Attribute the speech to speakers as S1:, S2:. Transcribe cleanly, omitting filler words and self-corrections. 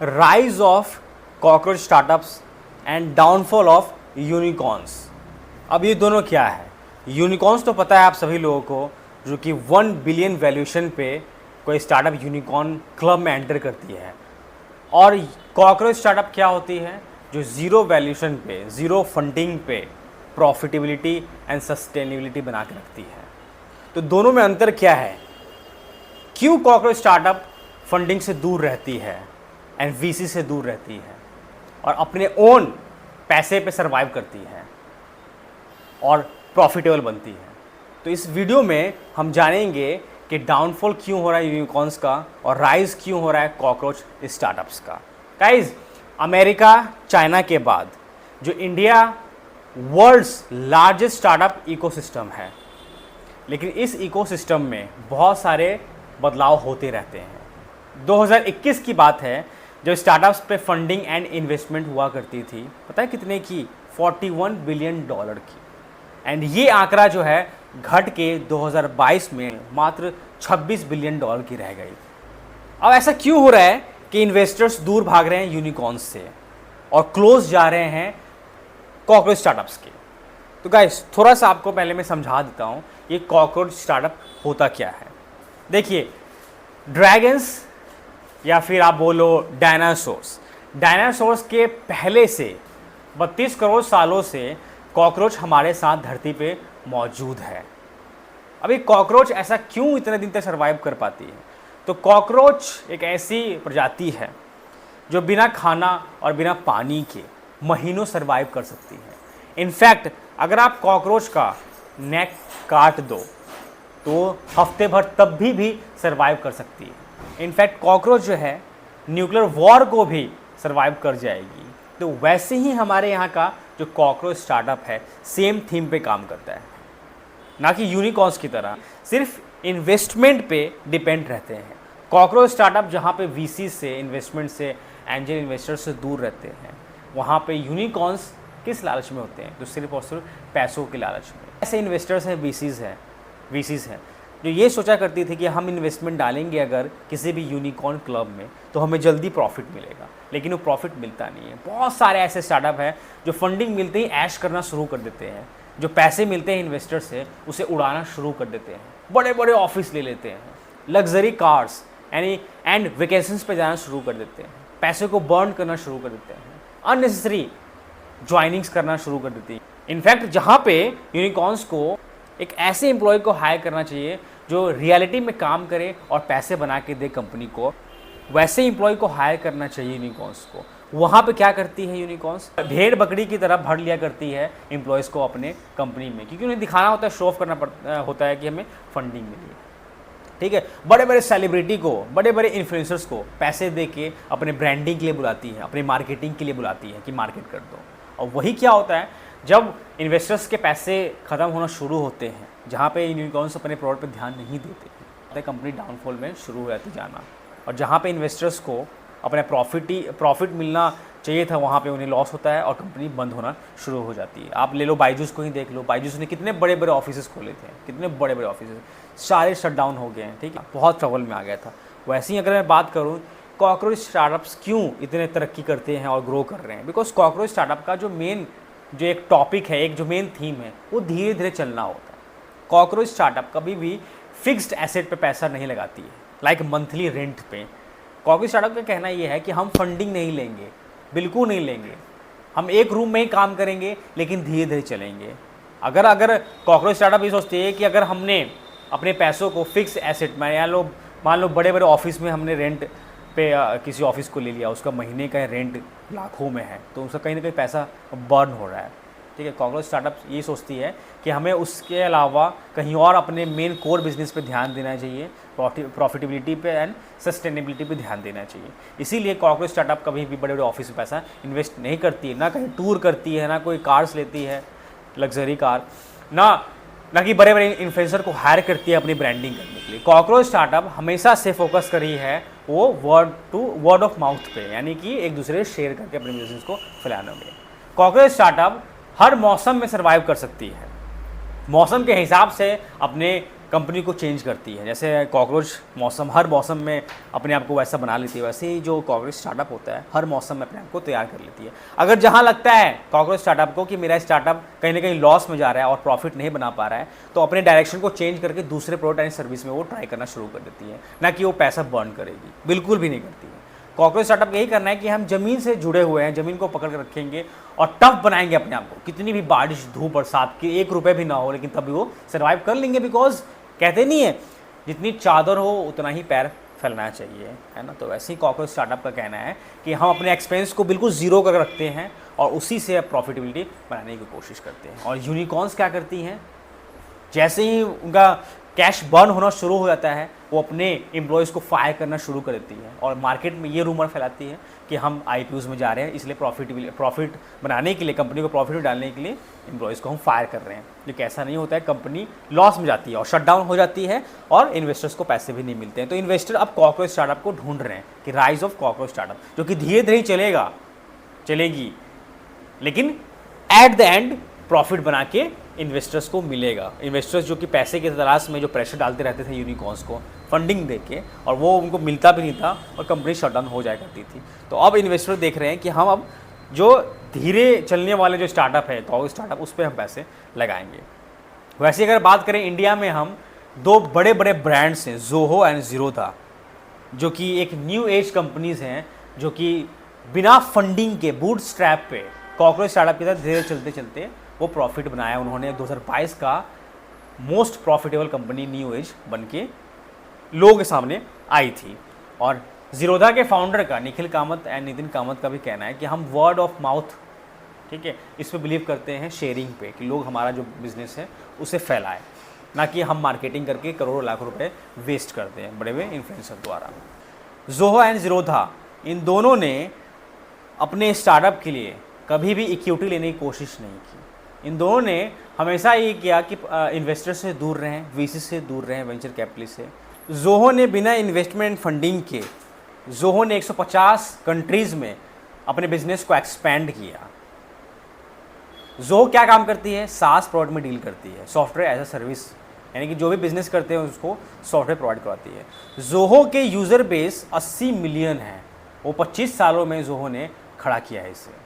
S1: Rise of cockroach startups and downfall of unicorns. अब ये दोनों क्या है? यूनिकॉर्न्स तो पता है आप सभी लोगों को, जो कि 1 बिलियन वैल्यूएशन पे कोई स्टार्टअप यूनिकॉर्न क्लब में एंटर करती है। और कॉकरोच स्टार्टअप क्या होती है? जो ज़ीरो वैल्यूएशन पे, ज़ीरो फंडिंग पे प्रॉफिटेबिलिटी एंड सस्टेनेबिलिटी बना के रखती है। तो दोनों में अंतर क्या है? क्यों कॉकरोच स्टार्टअप फंडिंग से दूर रहती है एंड वीसी से दूर रहती है और अपने ओन पैसे पे सरवाइव करती है और प्रॉफिटेबल बनती है? तो इस वीडियो में हम जानेंगे कि डाउनफॉल क्यों हो रहा है यूनिकॉर्न्स का और राइज क्यों हो रहा है कॉकरोच स्टार्टअप्स का। गाइस, अमेरिका, चाइना के बाद जो India world's largest startup ecosystem है, लेकिन इस इकोसिस्टम में बहुत सारे बदलाव होते रहते हैं। 2021 की बात है जब स्टार्टअप्स पे फंडिंग एंड इन्वेस्टमेंट हुआ करती थी, पता है कितने की? $41 बिलियन की। एंड ये आंकड़ा जो है घट के 2022 में मात्र $26 बिलियन की रह गई। अब ऐसा क्यों हो रहा है कि इन्वेस्टर्स दूर भाग रहे हैं यूनिकॉर्न्स से और क्लोज जा रहे हैं कॉकरोच स्टार्टअप्स के? तो गाइस, थोड़ा सा आपको पहले मैं समझा देता हूँ ये कॉकरोच स्टार्टअप होता क्या है। देखिए, ड्रैगन्स या फिर आप बोलो डायनासोर्स के पहले से 32 करोड़ सालों से कॉकरोच हमारे साथ धरती पे मौजूद है। अभी कॉकरोच ऐसा क्यों इतने दिन तक सर्वाइव कर पाती है? तो कॉकरोच एक ऐसी प्रजाति है जो बिना खाना और बिना पानी के महीनों सर्वाइव कर सकती है। इनफैक्ट अगर आप कॉकरोच का नेक काट दो तो हफ्ते भर तब भी सर्वाइव कर सकती है। इनफैक्ट कॉकरोच जो है न्यूक्लियर वॉर को भी सर्वाइव कर जाएगी। तो वैसे ही हमारे यहाँ का जो कॉकरोच स्टार्टअप है सेम थीम पे काम करता है, ना कि यूनिकॉर्न्स की तरह सिर्फ इन्वेस्टमेंट पे डिपेंड रहते हैं। कॉकरोच स्टार्टअप जहाँ पे वीसी से, इन्वेस्टमेंट से, एंजल इन्वेस्टर्स से दूर रहते हैं, वहाँ पे यूनिकॉर्न्स किस लालच में होते हैं? तो सिर्फ और सिर्फ पैसों के लालच में। ऐसे इन्वेस्टर्स हैं, वीसीज हैं जो ये सोचा करती थी कि हम इन्वेस्टमेंट डालेंगे अगर किसी भी यूनिकॉर्न क्लब में तो हमें जल्दी प्रॉफिट मिलेगा, लेकिन वो प्रॉफिट मिलता नहीं है। बहुत सारे ऐसे स्टार्टअप हैं जो फंडिंग मिलते ही ऐश करना शुरू कर देते हैं, जो पैसे मिलते हैं इन्वेस्टर से उसे उड़ाना शुरू कर देते हैं, बड़े बड़े ऑफिस ले लेते हैं, लग्जरी कार्स एंड वेकेशंस पे जाना शुरू कर देते हैं, पैसे को बर्न करना शुरू कर देते हैं, अननेसेसरी ज्वाइनिंग्स करना शुरू कर देती है। इनफैक्ट जहाँ पे यूनिकॉर्न्स को एक ऐसे एम्प्लॉय को हायर करना चाहिए जो रियलिटी में काम करे और पैसे बना के दे कंपनी को, वैसे एम्प्लॉय को हायर करना चाहिए यूनिकॉर्न्स को। वहाँ पे क्या करती है यूनिकॉर्न्स? भेड़ बकरी की तरह भर लिया करती है एम्प्लॉयज़ को अपने कंपनी में, क्योंकि उन्हें दिखाना होता है, शो ऑफ करना होता है कि हमें फंडिंग मिली है। ठीक है, बड़े बड़े सेलिब्रिटी को, बड़े बड़े इन्फ्लुएंसर्स को पैसे दे के अपने ब्रांडिंग के लिए बुलाती है, अपनी मार्केटिंग के लिए बुलाती है कि मार्केट कर दो। और वही क्या होता है, जब इन्वेस्टर्स के पैसे ख़त्म होना शुरू होते हैं, जहाँ पे यूनिकॉर्न्स अपने प्रोडक्ट पे ध्यान नहीं देते हैं, कंपनी डाउनफॉल में शुरू हो जाती जाना। और जहाँ पे इन्वेस्टर्स को अपना प्रॉफिट मिलना चाहिए था, वहाँ पे उन्हें लॉस होता है और कंपनी बंद होना शुरू हो जाती है। आप ले लो बायजूस को ही देख लो, बायजूस ने कितने बड़े बड़े ऑफिस खोले थे, कितने बड़े बड़े ऑफिस, सारे शट डाउन हो गए हैं। ठीक है, बहुत ट्रबल में आ गया था। वैसे ही अगर मैं बात करूँ कॉकरोच स्टार्टअप्स क्यों इतने तरक्की करते हैं और ग्रो कर रहे हैं, बिकॉज कॉकरोच स्टार्टअप का जो एक टॉपिक है, एक जो मेन थीम है, वो धीरे धीरे चलना होता है। कॉकरोच स्टार्टअप कभी भी फिक्स्ड एसेट पे पैसा नहीं लगाती है, लाइक मंथली रेंट पे। कॉकरोच स्टार्टअप का कहना ये है कि हम फंडिंग नहीं लेंगे, बिल्कुल नहीं लेंगे, हम एक रूम में ही काम करेंगे लेकिन धीरे धीरे चलेंगे। अगर कॉकरोच स्टार्टअप ये सोचते हैं कि अगर हमने अपने पैसों को फिक्स एसेट में, मान लो बड़े बड़े ऑफिस में हमने रेंट पे किसी ऑफिस को ले लिया, उसका महीने का रेंट लाखों में है, तो उसका कहीं ना कहीं पैसा बर्न हो रहा है। ठीक है, कॉकरोच स्टार्टअप ये सोचती है कि हमें उसके अलावा कहीं और अपने मेन कोर बिजनेस पे ध्यान देना चाहिए, प्रॉफिटेबिलिटी पे एंड सस्टेनेबिलिटी पे ध्यान देना चाहिए। इसीलिए कॉकरोच स्टार्टअप कभी भी बड़े बड़े ऑफिस में पैसा इन्वेस्ट नहीं करती है, ना कहीं टूर करती है, ना कोई कार्स लेती है, लग्जरी कार, ना कि बड़े बड़े इन्फ्लुएंसर को हायर करती है अपनी ब्रांडिंग करने के लिए। कॉकरोच स्टार्टअप हमेशा से फोकस करी है वो वर्ड ऑफ माउथ पे, यानी कि एक दूसरे से शेयर करके अपने बिजनेस को फैलाने में। कॉकरोच स्टार्टअप हर मौसम में सर्वाइव कर सकती है, मौसम के हिसाब से अपने कंपनी को चेंज करती है। जैसे कॉकरोच हर मौसम में अपने आप को वैसा बना लेती है, वैसे ही जो कॉकरोच स्टार्टअप होता है हर मौसम में अपने आप को तैयार कर लेती है। अगर जहाँ लगता है कॉकरोच स्टार्टअप को कि मेरा स्टार्टअप कहीं ना कहीं लॉस में जा रहा है और प्रॉफिट नहीं बना पा रहा है, तो अपने डायरेक्शन को चेंज करके दूसरे प्रोडक्ट एंड सर्विस में वो ट्राई करना शुरू कर देती है, ना कि वो पैसा बर्न करेगी, बिल्कुल भी नहीं करती है। कॉकरोच स्टार्टअप यही करना है कि हम ज़मीन से जुड़े हुए हैं, ज़मीन को पकड़ कर रखेंगे और टफ बनाएंगे अपने आप को, कितनी भी बारिश धूप बरसात की 1 रुपये भी ना हो, लेकिन तभी वो सर्वाइव कर लेंगे। बिकॉज कहते नहीं है जितनी चादर हो उतना ही पैर फैलाना चाहिए, है ना। तो वैसे ही कॉकरोच स्टार्टअप का कहना है कि हम अपने एक्सपेंस को बिल्कुल ज़ीरो कर रखते हैं और उसी से प्रॉफिटेबिलिटी बनाने की कोशिश करते हैं। और यूनिकॉर्न्स क्या करती हैं, जैसे ही उनका कैश बर्न होना शुरू हो जाता है वो अपने एम्प्लॉयज़ को फायर करना शुरू कर देती है और मार्केट में ये रूमर फैलाती है कि हम IPOs में जा रहे हैं, इसलिए प्रॉफिट बनाने के लिए, कंपनी को प्रॉफिट में डालने के लिए एम्प्लॉयज़ को हम फायर कर रहे हैं। लेकिन ऐसा नहीं होता है, कंपनी लॉस में जाती है और शट डाउन हो जाती है और इन्वेस्टर्स को पैसे भी नहीं मिलते हैं। तो इन्वेस्टर अब कॉकरोच स्टार्टअप को ढूंढ रहे हैं कि राइज ऑफ कॉकरोच स्टार्टअप, जो कि धीरे धीरे चलेगी, लेकिन एट द एंड प्रॉफिट बना के इन्वेस्टर्स को मिलेगा। इन्वेस्टर्स जो कि पैसे की तलाश में जो प्रेशर डालते रहते थे यूनिकॉर्न्स को फंडिंग देके, और वो उनको मिलता भी नहीं था और कंपनी शटडाउन हो जाया करती थी। तो अब इन्वेस्टर देख रहे हैं कि हम अब जो धीरे चलने वाले जो स्टार्टअप है कॉकरोच स्टार्टअप, उस पर हम पैसे लगाएंगे। वैसे अगर बात करें इंडिया में, हम 2 बड़े बड़े ब्रांड्स हैं, जोहो एंड ज़ीरोधा, जो कि एक न्यू एज कंपनीज़ हैं, जो कि बिना फंडिंग के बूट स्ट्रैप पे कॉकरोच स्टार्टअप के साथ धीरे चलते चलते वो प्रॉफिट बनाया उन्होंने। 2022 का most profitable company new age बन के लोगों के सामने आई थी। और ज़ीरोधा के फाउंडर का निखिल कामत एंड नितिन कामत का भी कहना है कि हम वर्ड ऑफ माउथ, ठीक है, इस पर बिलीव करते हैं, शेयरिंग पे, कि लोग हमारा जो बिज़नेस है उसे फैलाएं, ना कि हम मार्केटिंग करके करोड़ों लाख रुपए वेस्ट करते हैं बड़े बड़े इन्फ्लुएंसर द्वारा। जोहो एंड ज़ीरोधा, इन दोनों ने अपने स्टार्टअप के लिए कभी भी इक्विटी लेने की कोशिश नहीं की। इन दोनों ने हमेशा ये किया कि इन्वेस्टर से दूर रहें, VC से दूर रहें, वेंचर कैपिटलिस्ट से। जोहो ने बिना इन्वेस्टमेंट फंडिंग के, जोहो ने 150 कंट्रीज़ में अपने बिजनेस को एक्सपैंड किया। जोहो क्या काम करती है, SaaS प्रोडक्ट में डील करती है, सॉफ्टवेयर एज अ सर्विस, यानी कि जो भी बिजनेस करते हैं उसको सॉफ्टवेयर प्रोवाइड करवाती है। जोहो के यूज़र बेस 80 मिलियन है, वो 25 सालों में जोहो ने खड़ा किया है इसे।